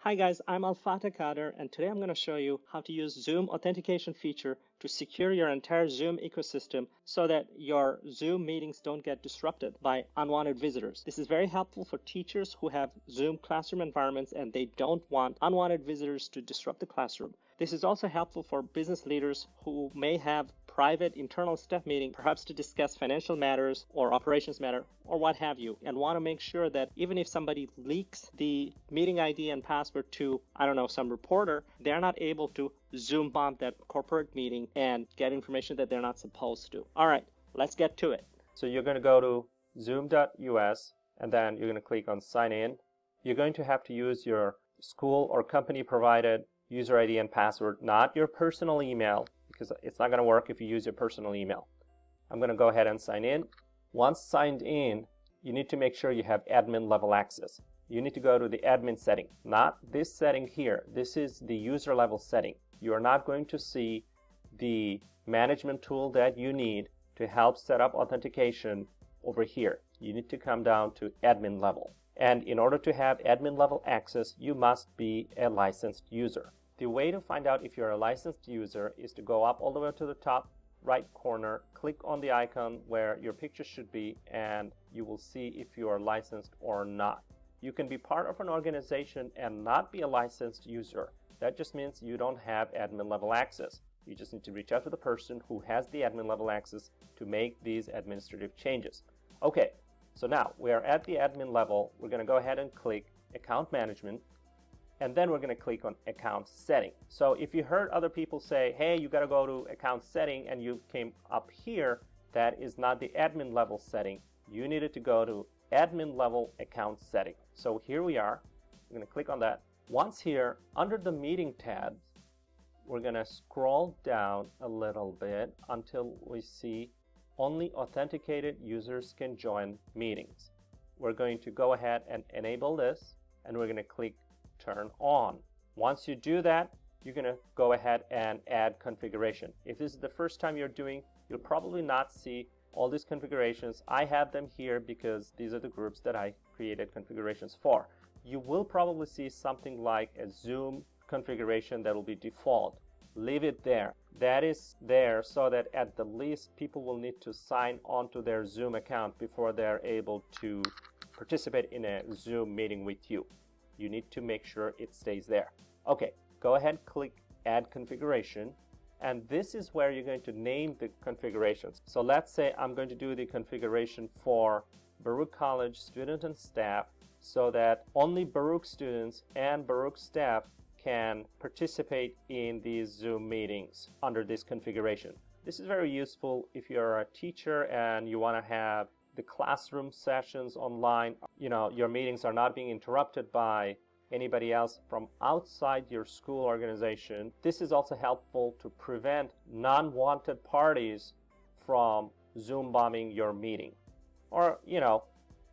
Hi guys, I'm Al-Fateh Kader, and today I'm going to show you how to use Zoom Authentication feature to secure your entire Zoom ecosystem so that your Zoom meetings don't get disrupted by unwanted visitors. This is very helpful for teachers who have Zoom classroom environments and they don't want unwanted visitors to disrupt the classroom. This is also helpful for business leaders who may have private internal staff meeting, perhaps to discuss financial matters or operations matter or what have you, and want to make sure that even if somebody leaks the meeting ID and password to, I don't know, some reporter, they're not able to Zoombomb that corporate meeting and get information that they're not supposed to. All right, let's get to it. So you're going to go to zoom.us and then you're going to click on sign in. You're going to have to use your school or company provided user ID and password, not your personal email, because it's not going to work if you use your personal email. I'm going to go ahead and sign in. Once signed in, you need to make sure you have admin level access. You need to go to the admin setting, not this setting here. This is the user level setting. You are not going to see the management tool that you need to help set up authentication over here. You need to come down to admin level. And in order to have admin level access, you must be a licensed user. The way to find out if you're a licensed user is to go up all the way to the top right corner, click on the icon where your picture should be, and you will see if you are licensed or not. You can be part of an organization and not be a licensed user. That just means you don't have admin level access. You just need to reach out to the person who has the admin level access to make these administrative changes. Okay, so now we are at the admin level. We're going to go ahead and click Account Management, and then we're going to click on Account Setting. So if you heard other people say, hey, you got to go to Account Setting, and you came up here, that is not the admin level setting. You needed to go to Admin Level Account Setting. So here we are. I'm going to click on that. Once here, under the Meeting tab, we're going to scroll down a little bit until we see only authenticated users can join meetings. We're going to go ahead and enable this, and we're going to click Turn On. Once you do that, you're going to go ahead and add configuration. If this is the first time you're doing, you'll probably not see all these configurations. I have them here because these are the groups that I created configurations for. You will probably see something like a Zoom configuration that will be default. Leave it there. That is there so that at the least people will need to sign on to their Zoom account before they're able to participate in a Zoom meeting with you. You need to make sure it stays there. Okay, go ahead, click Add Configuration, and this is where you're going to name the configurations. So let's say I'm going to do the configuration for Baruch College students and staff so that only Baruch students and Baruch staff can participate in these Zoom meetings under this configuration. This is very useful if you're a teacher and you want to have the classroom sessions online. You know, your meetings are not being interrupted by anybody else from outside your school organization. This is also helpful to prevent non-wanted parties from Zoom bombing your meeting or, you know,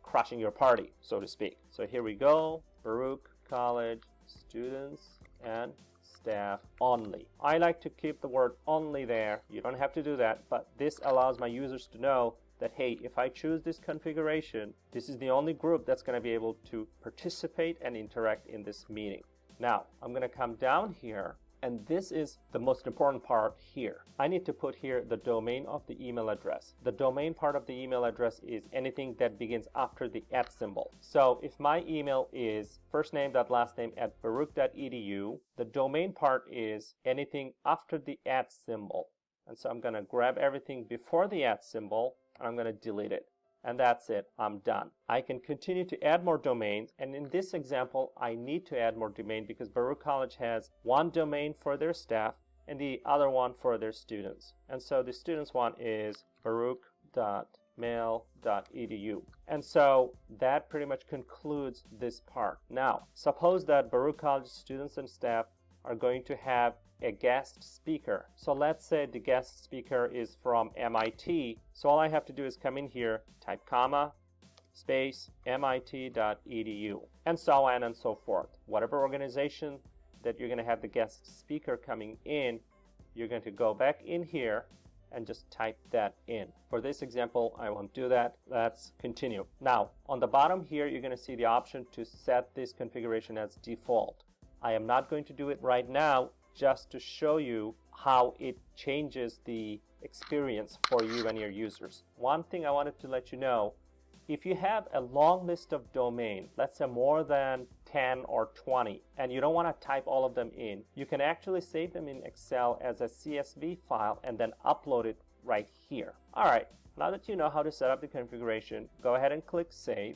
crashing your party, so to speak. So here we go, Baruch College students and staff only. I like to keep the word only there. You don't have to do that, but this allows my users to know that, hey, if I choose this configuration, this is the only group that's going to be able to participate and interact in this meeting. Now, I'm going to come down here, and this is the most important part here. I need to put here the domain of the email address. The domain part of the email address is anything that begins after the @ symbol. So if my email is firstname.lastname@baruch.edu, the domain part is anything after the @ symbol. And so I'm going to grab everything before the @ symbol, and I'm going to delete it. And that's it. I'm done. I can continue to add more domains, and in this example, I need to add more domain because Baruch College has one domain for their staff and the other one for their students. And so the students one is baruch.mail.edu. And so that pretty much concludes this part. Now, suppose that Baruch College students and staff are going to have a guest speaker. So let's say the guest speaker is from MIT. So all I have to do is come in here, type comma, space, mit.edu, and so on and so forth. Whatever organization that you're going to have the guest speaker coming in, you're going to go back in here and just type that in. For this example, I won't do that. Let's continue. Now, on the bottom here, you're going to see the option to set this configuration as default. I am not going to do it right now, just to show you how it changes the experience for you and your users. One thing I wanted to let you know, if you have a long list of domain, let's say more than 10 or 20, and you don't want to type all of them in, you can actually save them in Excel as a CSV file and then upload it right here. All right, now that you know how to set up the configuration, go ahead and click Save,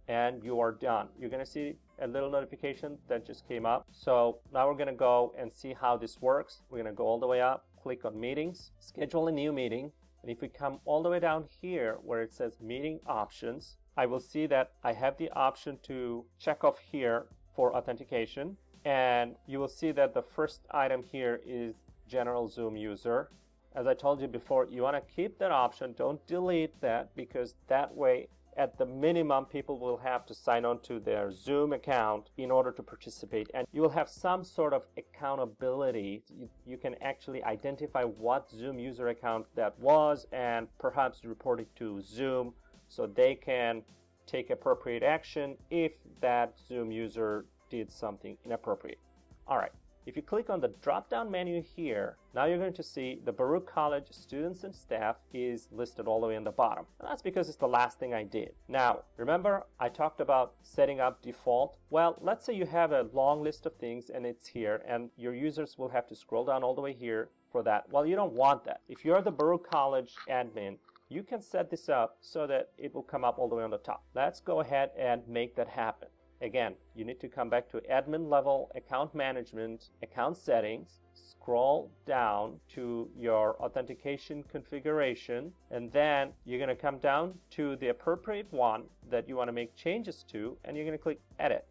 and you are done. You're going to see a little notification that just came up. So now we're going to go and see how this works. We're going to go all the way up, click on Meetings, schedule a new meeting. And if we come all the way down here where it says Meeting Options, I will see that I have the option to check off here for authentication. And you will see that the first item here is General Zoom User. As I told you before, you want to keep that option. Don't delete that, because that way, at the minimum, people will have to sign on to their Zoom account in order to participate, and you will have some sort of accountability. You can actually identify what Zoom user account that was and perhaps report it to Zoom so they can take appropriate action if that Zoom user did something inappropriate. All right. If you click on the drop-down menu here, now you're going to see the Baruch College students and staff is listed all the way in the bottom. And that's because it's the last thing I did. Now, remember I talked about setting up default? Well, let's say you have a long list of things and it's here, and your users will have to scroll down all the way here for that. Well, you don't want that. If you're the Baruch College admin, you can set this up so that it will come up all the way on the top. Let's go ahead and make that happen. Again, you need to come back to admin level, account management, account settings, scroll down to your authentication configuration, and then you're going to come down to the appropriate one that you want to make changes to, and you're going to click Edit.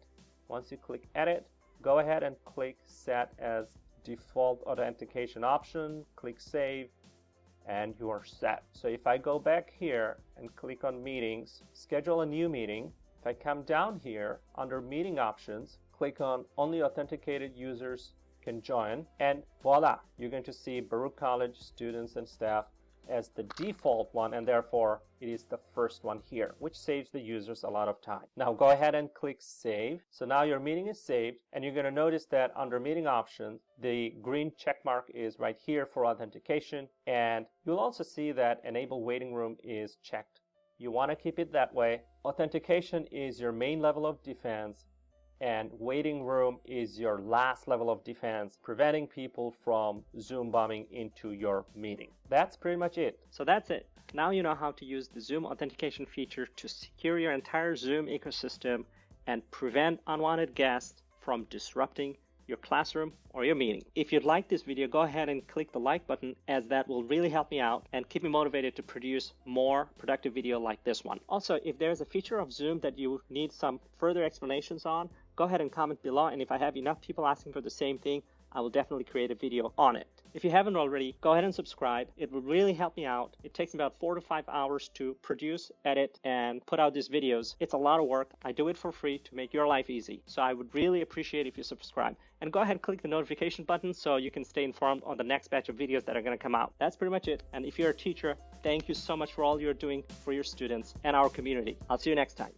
Once you click Edit, go ahead and click Set as Default Authentication Option, click Save, and you are set. So if I go back here and click on Meetings, schedule a new meeting. If I come down here under Meeting Options, click on Only Authenticated Users Can Join, and voila, you're going to see Baruch College students and staff as the default one, and therefore it is the first one here, which saves the users a lot of time. Now go ahead and click Save. So now your meeting is saved, and you're going to notice that under Meeting Options, the green check mark is right here for authentication, and you'll also see that Enable Waiting Room is checked. You want to keep it that way. Authentication is your main level of defense, and waiting room is your last level of defense, preventing people from Zoom bombing into your meeting. That's pretty much it. So that's it. Now you know how to use the Zoom authentication feature to secure your entire Zoom ecosystem and prevent unwanted guests from disrupting your classroom or your meeting. If you'd like this video, go ahead and click the like button, as that will really help me out and keep me motivated to produce more productive video like this one. Also, if there's a feature of Zoom that you need some further explanations on, go ahead and comment below, and if I have enough people asking for the same thing, I will definitely create a video on it. If you haven't already, go ahead and subscribe. It will really help me out. It takes about 4 to 5 hours to produce, edit, and put out these videos. It's a lot of work. I do it for free to make your life easy. So I would really appreciate if you subscribe. And go ahead and click the notification button so you can stay informed on the next batch of videos that are going to come out. That's pretty much it. And if you're a teacher, thank you so much for all you're doing for your students and our community. I'll see you next time.